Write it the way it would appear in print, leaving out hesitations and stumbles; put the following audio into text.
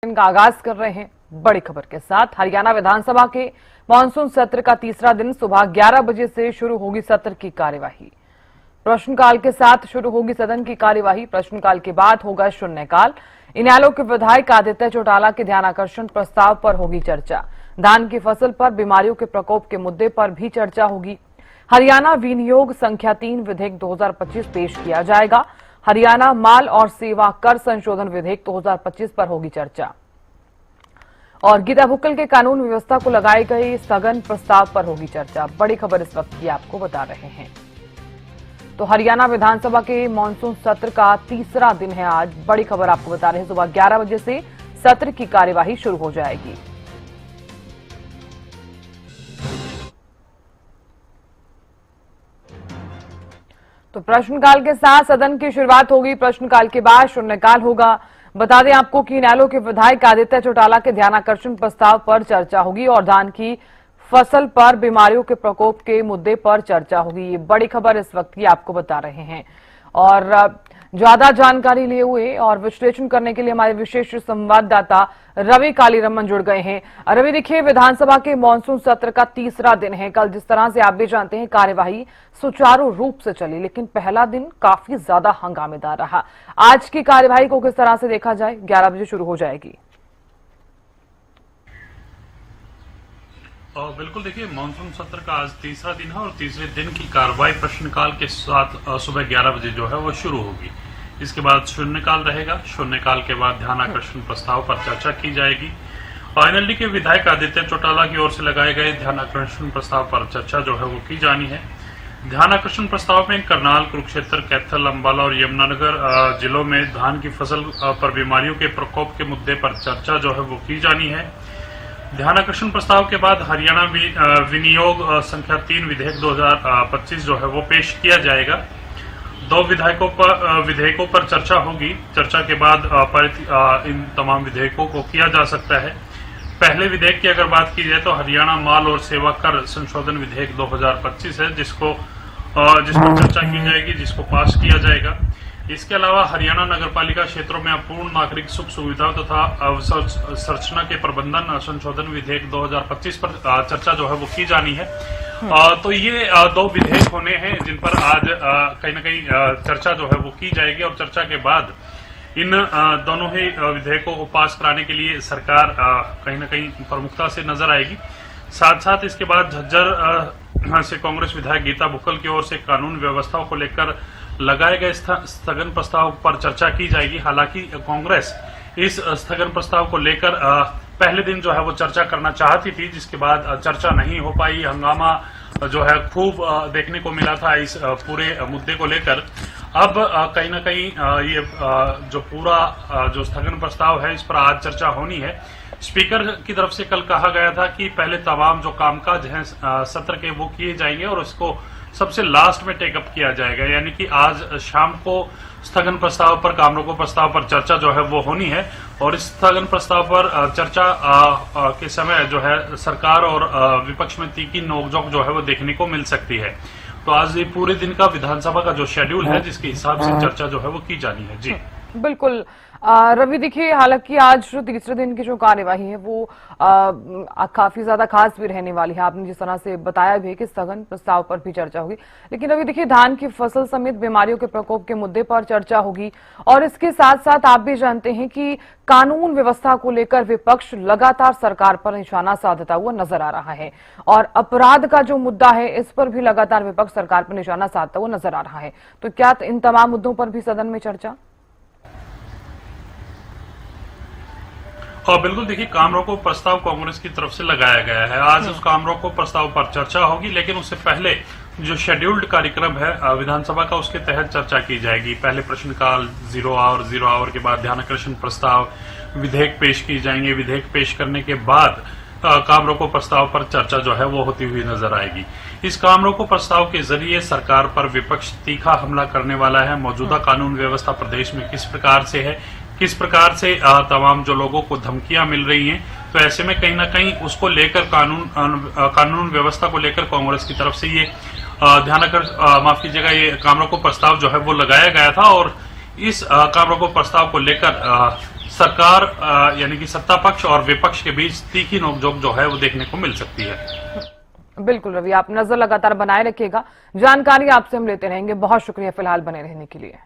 का आगाज कर रहे हैं बड़ी खबर के साथ। हरियाणा विधानसभा के मानसून सत्र का तीसरा दिन सुबह 11 बजे से शुरू होगी सत्र की कार्यवाही। प्रश्नकाल के साथ शुरू होगी सदन की कार्यवाही। प्रश्नकाल के बाद होगा शून्यकाल। इनेलो के विधायक आदित्य चौटाला के ध्यानाकर्षण प्रस्ताव पर होगी चर्चा। धान की फसल पर बीमारियों के प्रकोप के मुद्दे पर भी चर्चा होगी। हरियाणा विनियोग संख्या 3 विधेयक 2025 पेश किया जाएगा। हरियाणा माल और सेवा कर संशोधन विधेयक 2025 पर होगी चर्चा और गीता भुक्कल के कानून व्यवस्था को लगाए गए स्थगन प्रस्ताव पर होगी चर्चा। बड़ी खबर इस वक्त की आपको बता रहे हैं। तो हरियाणा विधानसभा के मानसून सत्र का तीसरा दिन है आज। बड़ी खबर आपको बता रहे हैं, सुबह 11 बजे से सत्र की कार्यवाही शुरू हो जाएगी। तो प्रश्नकाल के साथ सदन की शुरुआत होगी। प्रश्नकाल के बाद शून्यकाल होगा। बता दें आपको कि इनेलो के विधायक आदित्य चौटाला के ध्यानाकर्षण प्रस्ताव पर चर्चा होगी और धान की फसल पर बीमारियों के प्रकोप के मुद्दे पर चर्चा होगी। ये बड़ी खबर इस वक्त की आपको बता रहे हैं और ज्यादा जानकारी लिए हुए और विश्लेषण करने के लिए हमारे विशेष संवाददाता रवि कालीरमन जुड़ गए हैं। रवि, देखिए, विधानसभा के मानसून सत्र का तीसरा दिन है। कल जिस तरह से आप भी जानते हैं कार्यवाही सुचारू रूप से चली, लेकिन पहला दिन काफी ज्यादा हंगामेदार रहा। आज की कार्यवाही को किस तरह से देखा जाए? 11 बजे शुरू हो जाएगी। बिल्कुल, देखिए, मानसून सत्र का आज तीसरा दिन है और तीसरे दिन की कार्रवाई प्रश्नकाल के साथ सुबह 11 बजे जो है वो शुरू होगी। इसके बाद शून्यकाल रहेगा। शून्यकाल के बाद ध्यानाकर्षण प्रस्ताव पर चर्चा की जाएगी। एनएलडी के विधायक आदित्य चौटाला की ओर से लगाए गए ध्यानाकर्षण प्रस्ताव पर चर्चा जो है वो की जानी है। ध्यानाकर्षण प्रस्ताव में करनाल, कुरुक्षेत्र, कैथल, अंबाला और यमुनानगर जिलों में धान की फसल पर बीमारियों के प्रकोप के मुद्दे पर चर्चा जो है वो की जानी है। ध्यानाकर्षण प्रस्ताव के बाद हरियाणा विनियोग संख्या 3 विधेयक 2025 जो है वो पेश किया जाएगा। 2 विधेयकों पर चर्चा होगी। चर्चा के बाद इन तमाम विधेयकों को किया जा सकता है। पहले विधेयक की अगर बात की जाए तो हरियाणा माल और सेवा कर संशोधन विधेयक 2025 है, जिसको चर्चा की जाएगी, जिसको पास किया जाएगा। इसके अलावा हरियाणा नगरपालिका क्षेत्रों में अपूर्ण नागरिक सुख सुविधाओं तथा अवसंरचना के प्रबंधन संशोधन विधेयक 2025 पर चर्चा जो है वो की जानी है। तो ये 2 विधेयक होने हैं जिन पर आज कहीं न कहीं चर्चा जो है वो की जाएगी और चर्चा के बाद इन दोनों ही विधेयकों को पास कराने के लिए सरकार कहीं न कहीं प्रमुखता से नजर आएगी। साथ साथ इसके बाद झज्जर से कांग्रेस विधायक गीता भुक्कल की ओर से कानून व्यवस्था को लेकर लगाए गए स्थगन प्रस्ताव पर चर्चा की जाएगी। हालांकि कांग्रेस इस स्थगन प्रस्ताव को लेकर पहले दिन जो है वो चर्चा करना चाहती थी, जिसके बाद चर्चा नहीं हो पाई। हंगामा जो है खूब देखने को मिला था इस पूरे मुद्दे को लेकर। अब कहीं ना कहीं ये जो पूरा जो स्थगन प्रस्ताव है इस पर आज चर्चा होनी है। स्पीकर की तरफ से कल कहा गया था कि पहले तमाम जो कामकाज हैं सत्र के वो किए जाएंगे और उसको सबसे लास्ट में टेकअप किया जाएगा। यानी कि आज शाम को स्थगन प्रस्ताव पर, काम रोको प्रस्ताव पर चर्चा जो है वो होनी है और इस स्थगन प्रस्ताव पर चर्चा के समय जो है सरकार और विपक्ष में तीखी नोकझोंक जो है वो देखने को मिल सकती है। तो आज ये पूरे दिन का विधानसभा का जो शेड्यूल है जिसके हिसाब से चर्चा जो है वो की जानी है। जी बिल्कुल रवि, देखिए, हालांकि आज जो तीसरे दिन की जो कार्यवाही है वो काफी ज्यादा खास भी रहने वाली है। आपने जिस तरह से बताया भी है कि स्थगन प्रस्ताव पर भी चर्चा होगी, लेकिन रवि, देखिए, धान की फसल समेत बीमारियों के प्रकोप के मुद्दे पर चर्चा होगी और इसके साथ साथ आप भी जानते हैं कि कानून व्यवस्था को लेकर विपक्ष लगातार सरकार पर निशाना साधता हुआ नजर आ रहा है और अपराध का जो मुद्दा है इस पर भी लगातार विपक्ष सरकार पर निशाना साधता हुआ नजर आ रहा है। तो क्या इन तमाम मुद्दों पर भी सदन में चर्चा? और बिल्कुल, देखिए, काम रोको प्रस्ताव कांग्रेस की तरफ से लगाया गया है। आज उस काम रोको प्रस्ताव पर चर्चा होगी, लेकिन उससे पहले जो शेड्यूल्ड कार्यक्रम है विधानसभा का उसके तहत चर्चा की जाएगी। पहले प्रश्नकाल 0 आवर के बाद ध्यानाकर्षण प्रस्ताव, विधेयक पेश की जाएंगे। विधेयक पेश करने के बाद काम रोको प्रस्ताव पर चर्चा जो है वो होती हुई नजर आएगी। इस काम रोको प्रस्ताव के जरिए सरकार पर विपक्ष तीखा हमला करने वाला है। मौजूदा कानून व्यवस्था प्रदेश में किस प्रकार से है, किस प्रकार से तमाम जो लोगों को धमकियां मिल रही हैं, तो ऐसे में कहीं ना कहीं उसको लेकर कानून व्यवस्था को लेकर कांग्रेस की तरफ से ये माफ कीजिएगा, ये काम रोको प्रस्ताव जो है वो लगाया गया था और इस काम रोको प्रस्ताव को लेकर सरकार यानी कि सत्ता पक्ष और विपक्ष के बीच तीखी नोकझोंक जो है वो देखने को मिल सकती है। बिल्कुल रवि, आप नजर लगातार बनाए रखिएगा। जानकारी आपसे हम लेते रहेंगे। बहुत शुक्रिया फिलहाल बने रहने के लिए।